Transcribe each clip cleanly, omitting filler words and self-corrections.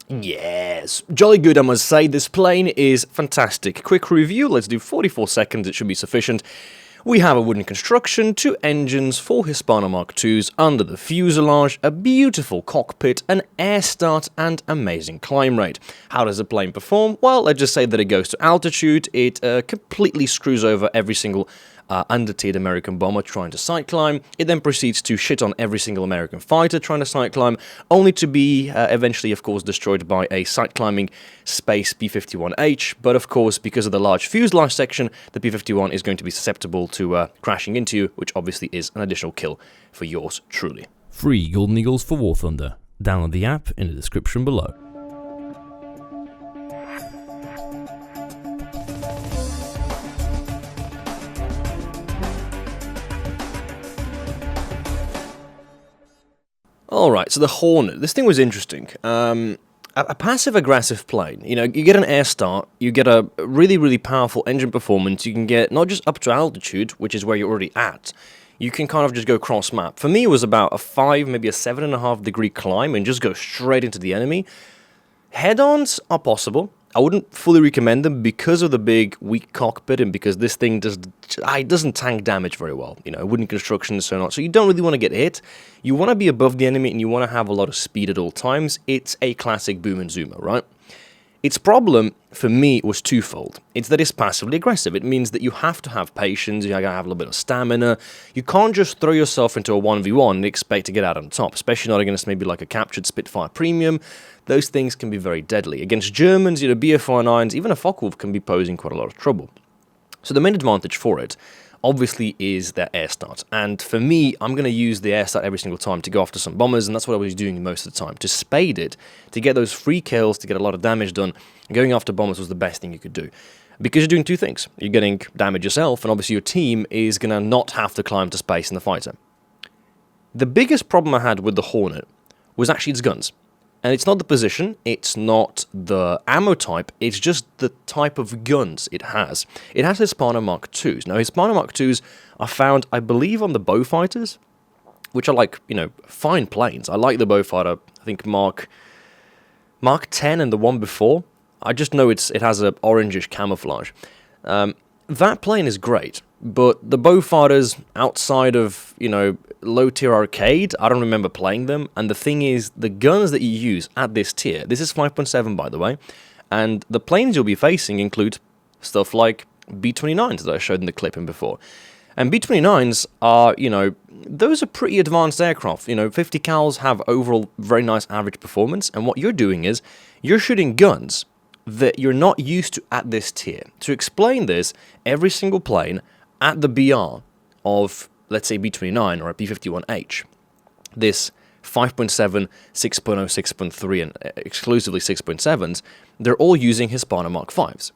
Yes, jolly good I must say, this plane is fantastic. Quick review, let's do 44 seconds, it should be sufficient. We have a wooden construction, 2 engines, 4 Hispano Mark IIs under the fuselage, a beautiful cockpit, an air start, and amazing climb rate. How does the plane perform? Well, let's just say that it goes to altitude, it completely screws over every single under-tiered American bomber trying to side climb. It then proceeds to shit on every single American fighter trying to side climb, only to be eventually, of course, destroyed by a side climbing space P-51H. But of course, because of the large fuselage section, the P-51 is going to be susceptible to crashing into you, which obviously is an additional kill for yours truly. Free Golden Eagles for War Thunder. Download the app in the description below. Alright, so the Hornet. This thing was interesting. A passive-aggressive plane. You know, you get an air start, you get a really, really powerful engine performance, you can get not just up to altitude, which is where you're already at, you can kind of just go cross-map. For me, it was about a 5, maybe a 7.5 degree climb and just go straight into the enemy. Head-ons are possible. I wouldn't fully recommend them because of the big, weak cockpit and because this thing doesn't tank damage very well. You know, wooden construction and so on. So you don't really want to get hit. You want to be above the enemy and you want to have a lot of speed at all times. It's a classic boom and zoomer, right? Its problem, for me, was twofold. It's that it's passively aggressive. It means that you have to have patience, you gotta have a little bit of stamina. You can't just throw yourself into a 1v1 and expect to get out on top, especially not against maybe like a captured Spitfire Premium. Those things can be very deadly. Against Germans, you know, BFR-9s, even a Focke-Wulf can be posing quite a lot of trouble. So the main advantage for it, obviously, is their air start. And for me, I'm going to use the air start every single time to go after some bombers, and that's what I was doing most of the time. To spade it, to get those free kills, to get a lot of damage done, going after bombers was the best thing you could do. Because you're doing two things. You're getting damage yourself, and obviously your team is going to not have to climb to space in the fighter. The biggest problem I had with the Hornet was actually its guns. And it's not the position, it's not the ammo type, it's just the type of guns it has. It has Hispano Mark IIs. Now, Hispano Mark IIs are found, I believe, on the Beaufighters, which are like, you know, fine planes. I like the Beaufighter, I think Mark 10 and the one before. I just know it has a orangish camouflage. That plane is great, but the Beaufighters outside of, you know, low-tier arcade, I don't remember playing them, and the thing is, the guns that you use at this tier, this is 5.7 by the way, and the planes you'll be facing include stuff like B-29s that I showed in the clip before. And B-29s are, you know, those are pretty advanced aircraft. You know, 50 cals have overall very nice average performance, and what you're doing is, you're shooting guns that you're not used to at this tier. To explain this, every single plane at the BR of, let's say, B-29 or a P-51H, this 5.7, 6.0, 6.3, and exclusively 6.7s, they're all using Hispano Mark Vs.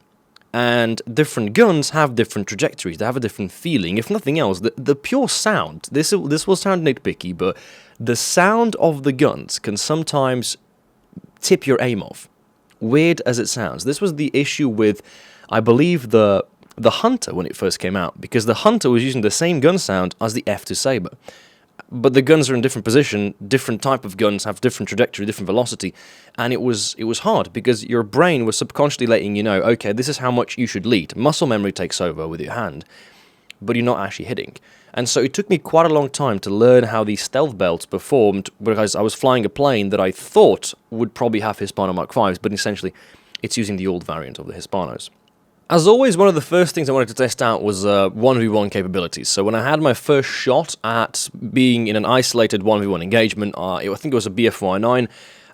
And different guns have different trajectories, they have a different feeling. If nothing else, the pure sound, this will sound nitpicky, but the sound of the guns can sometimes tip your aim off. Weird as it sounds. This was the issue with, I believe, the Hunter when it first came out, because the Hunter was using the same gun sound as the F2 Sabre. But the guns are in different position, different type of guns have different trajectory, different velocity, and it was hard because your brain was subconsciously letting you know, okay, this is how much you should lead. Muscle memory takes over with your hand, but you're not actually hitting. And so it took me quite a long time to learn how these stealth belts performed, because I was flying a plane that I thought would probably have Hispano Mark Vs, but essentially it's using the old variant of the Hispanos. As always, one of the first things I wanted to test out was 1v1 capabilities. So when I had my first shot at being in an isolated 1v1 engagement, I think it was a BFY-9,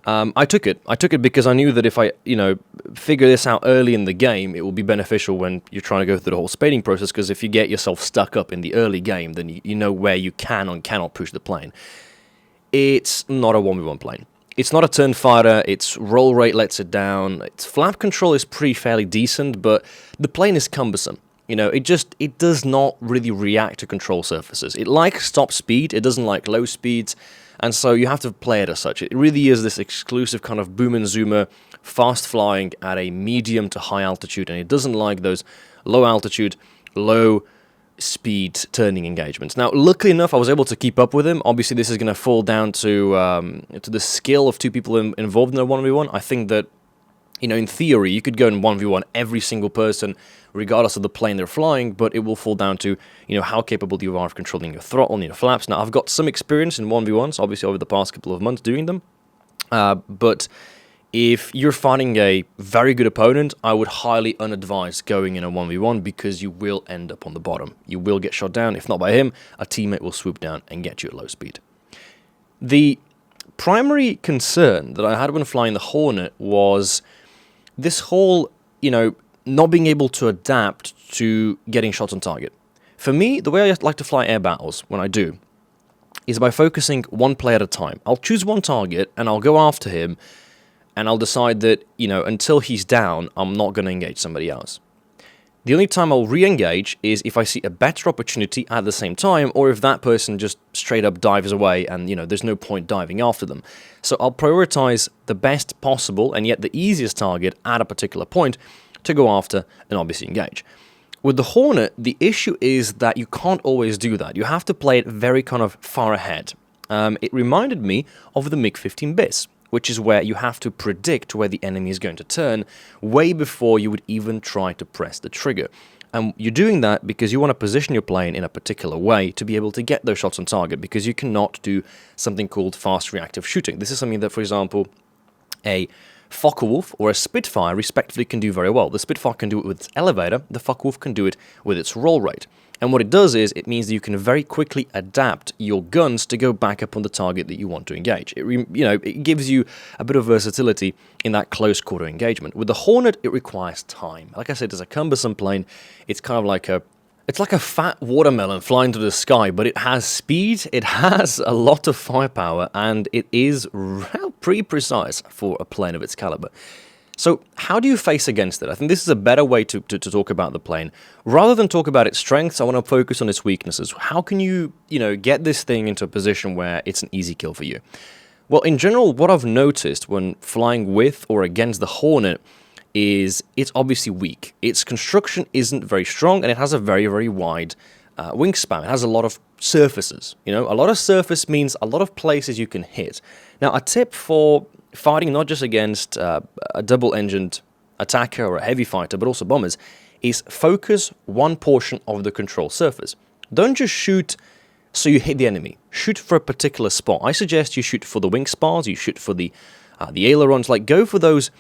I took it. I took it because I knew that if I, you know, figure this out early in the game, it will be beneficial when you're trying to go through the whole spading process, because if you get yourself stuck up in the early game, then you know where you can and cannot push the plane. It's not a 1v1 plane. It's not a turn fighter, its roll rate lets it down, its flap control is pretty fairly decent, but the plane is cumbersome. You know, it does not really react to control surfaces. It likes top speed, it doesn't like low speeds, and so you have to play it as such. It really is this exclusive kind of boom and zoomer, fast flying at a medium to high altitude, and it doesn't like those low altitude, low speed turning engagements. Now, luckily enough, I was able to keep up with him. Obviously, this is going to fall down to the skill of two people involved in a 1v1. I think that, in theory, you could go in 1v1 every single person, regardless of the plane they're flying, but it will fall down to, how capable you are of controlling your throttle and your flaps. Now, I've got some experience in 1v1s, obviously, over the past couple of months doing them, but if you're fighting a very good opponent, I would highly unadvise going in a 1v1 because you will end up on the bottom. You will get shot down. If not by him, a teammate will swoop down and get you at low speed. The primary concern that I had when flying the Hornet was this whole, not being able to adapt to getting shots on target. For me, the way I like to fly air battles when I do is by focusing one play at a time. I'll choose one target and I'll go after him, and I'll decide that, until he's down, I'm not going to engage somebody else. The only time I'll re-engage is if I see a better opportunity at the same time, or if that person just straight up dives away and, there's no point diving after them. So I'll prioritize the best possible and yet the easiest target at a particular point to go after and obviously engage. With the Hornet, the issue is that you can't always do that. You have to play it very kind of far ahead. It reminded me of the MiG-15 bis, which is where you have to predict where the enemy is going to turn way before you would even try to press the trigger. And you're doing that because you want to position your plane in a particular way to be able to get those shots on target, because you cannot do something called fast reactive shooting. This is something that, for example, a Focke-Wulf or a Spitfire respectively can do very well. The Spitfire can do it with its elevator, the Focke-Wulf can do it with its roll rate. And what it does is, it means that you can very quickly adapt your guns to go back up on the target that you want to engage. It gives you a bit of versatility in that close quarter engagement. With the Hornet, it requires time. Like I said, it's a cumbersome plane. It's kind of like it's like a fat watermelon flying through the sky, but it has speed, it has a lot of firepower, and it is pretty precise for a plane of its caliber. So how do you face against it? I think this is a better way to talk about the plane. Rather than talk about its strengths, I want to focus on its weaknesses. How can you, get this thing into a position where it's an easy kill for you? Well, in general, what I've noticed when flying with or against the Hornet is it's obviously weak. Its construction isn't very strong, and it has a very, very wide wingspan. It has a lot of surfaces. A lot of surface means a lot of places you can hit. Now, a tip for fighting not just against a double-engined attacker or a heavy fighter, but also bombers, is focus one portion of the control surface. Don't just shoot so you hit the enemy. Shoot for a particular spot. I suggest you shoot for the wing spars, you shoot for the ailerons, go for those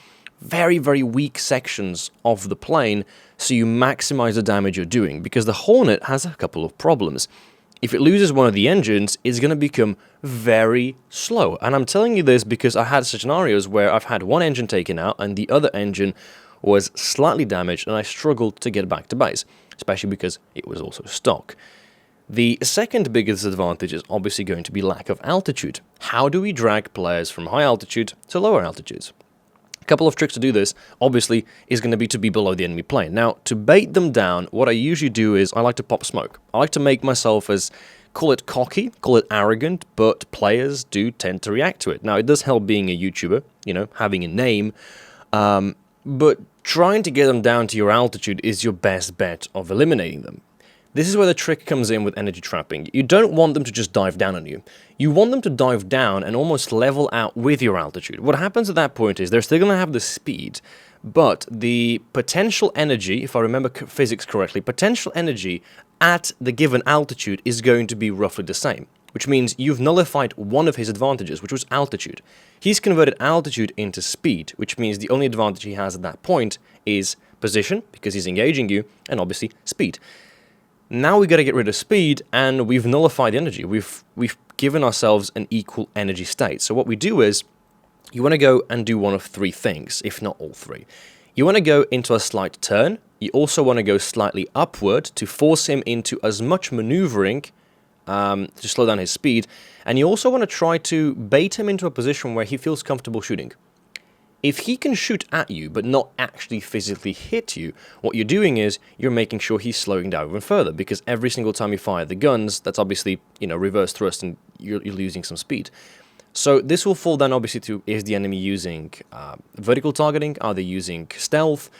very, very weak sections of the plane so you maximize the damage you're doing, because the Hornet has a couple of problems. If it loses one of the engines, it's going to become very slow. And I'm telling you this because I had such scenarios where I've had one engine taken out and the other engine was slightly damaged, and I struggled to get back to base, especially because it was also stock. The second biggest disadvantage is obviously going to be lack of altitude. How do we drag players from high altitude to lower altitudes? A couple of tricks to do this, obviously, is going to be below the enemy plane. Now, to bait them down, what I usually do is I like to pop smoke. I like to make myself as, call it cocky, call it arrogant, but players do tend to react to it. Now, it does help being a YouTuber, having a name, but trying to get them down to your altitude is your best bet of eliminating them. This is where the trick comes in with energy trapping. You don't want them to just dive down on you. You want them to dive down and almost level out with your altitude. What happens at that point is they're still going to have the speed, but the potential energy, if I remember physics correctly, potential energy at the given altitude is going to be roughly the same, which means you've nullified one of his advantages, which was altitude. He's converted altitude into speed, which means the only advantage he has at that point is position, because he's engaging you, and obviously speed. Now we got to get rid of speed, and we've nullified the energy. We've given ourselves an equal energy state. So what we do is, you want to go and do one of three things, if not all three. You want to go into a slight turn. You also want to go slightly upward to force him into as much maneuvering to slow down his speed. And you also want to try to bait him into a position where he feels comfortable shooting. If he can shoot at you, but not actually physically hit you, what you're doing is you're making sure he's slowing down even further, because every single time you fire the guns, that's obviously, reverse thrust and you're losing some speed. So this will fall down obviously to, is the enemy using vertical targeting, are they using stealth,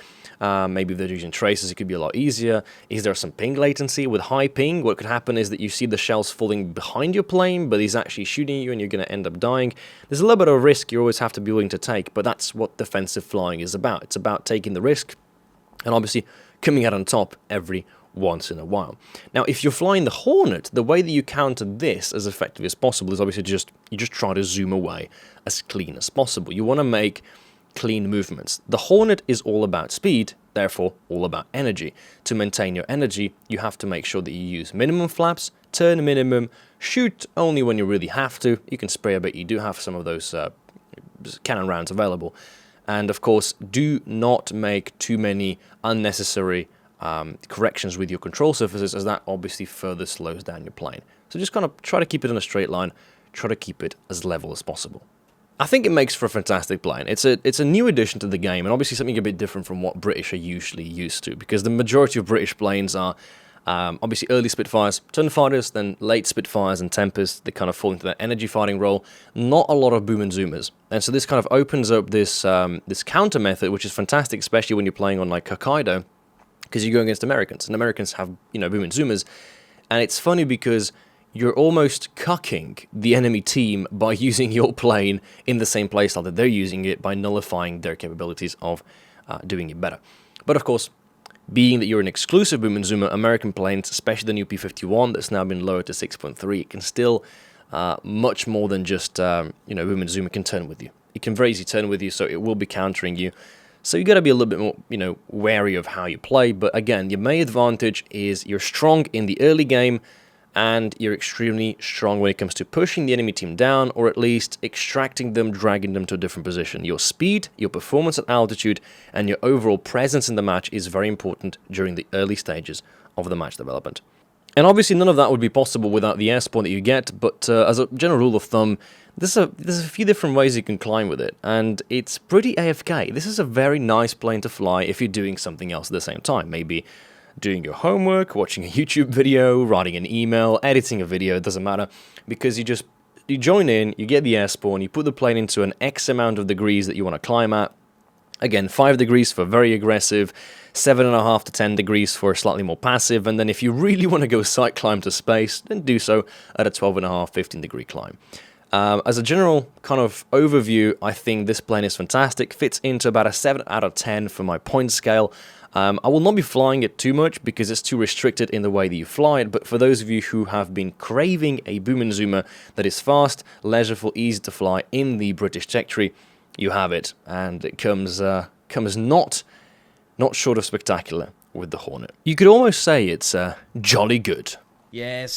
maybe if they're using traces it could be a lot easier, is there some ping latency? With high ping what could happen is that you see the shells falling behind your plane, but he's actually shooting you and you're going to end up dying. There's a little bit of risk you always have to be willing to take, but that's what defensive flying is about. It's about taking the risk and obviously coming out on top every once in a while. Now, if you're flying the Hornet, the way that you counter this as effectively as possible is obviously you just try to zoom away as clean as possible. You want to make clean movements. The Hornet is all about speed, therefore all about energy. To maintain your energy, you have to make sure that you use minimum flaps, turn minimum, shoot only when you really have to. You can spray a bit, you do have some of those cannon rounds available. And of course, do not make too many unnecessary corrections with your control surfaces, as that obviously further slows down your plane. So just kind of try to keep it in a straight line, try to keep it as level as possible. I think it makes for a fantastic plane. It's a new addition to the game, and obviously something a bit different from what British are usually used to, because the majority of British planes are obviously early Spitfires, turn fighters, then late Spitfires and Tempests. They kind of fall into that energy fighting role. Not a lot of boom and zoomers, and so this kind of opens up this this counter method, which is fantastic, especially when you're playing on like Hokkaido, because you go against Americans, and Americans have, you know, boom and zoomers, and it's funny because you're almost cucking the enemy team by using your plane in the same playstyle that they're using it, by nullifying their capabilities of doing it better. But of course, being that you're an exclusive boom and zoomer, American planes, especially the new P-51 that's now been lowered to 6.3, it can still much more than just you know, boom and zoomer can turn with you. It can very easily turn with you, so it will be countering you. So you got to be a little bit more, you know, wary of how you play. But again, your main advantage is you're strong in the early game, and you're extremely strong when it comes to pushing the enemy team down, or at least extracting them, dragging them to a different position. Your speed, your performance at altitude, and your overall presence in the match is very important during the early stages of the match development. And obviously none of that would be possible without the air spawn that you get, but as a general rule of thumb, there's a few different ways you can climb with it, and it's pretty AFK. This is a very nice plane to fly if you're doing something else at the same time. Maybe doing your homework, watching a YouTube video, writing an email, editing a video, it doesn't matter, because you join in, you get the air spawn, you put the plane into an X amount of degrees that you want to climb at. Again, 5 degrees for very aggressive, 7.5 to 10 degrees for slightly more passive, and then if you really want to go side climb to space, then do so at a 12.5, 15 degree climb. As a general kind of overview, I think this plane is fantastic, fits into about a 7 out of 10 for my point scale. I will not be flying it too much because it's too restricted in the way that you fly it, but for those of you who have been craving a boom and zoomer that is fast, leisureful, easy to fly in the British tech tree, you have it, and it comes not short of spectacular with the Hornet. You could almost say it's jolly good. Yes.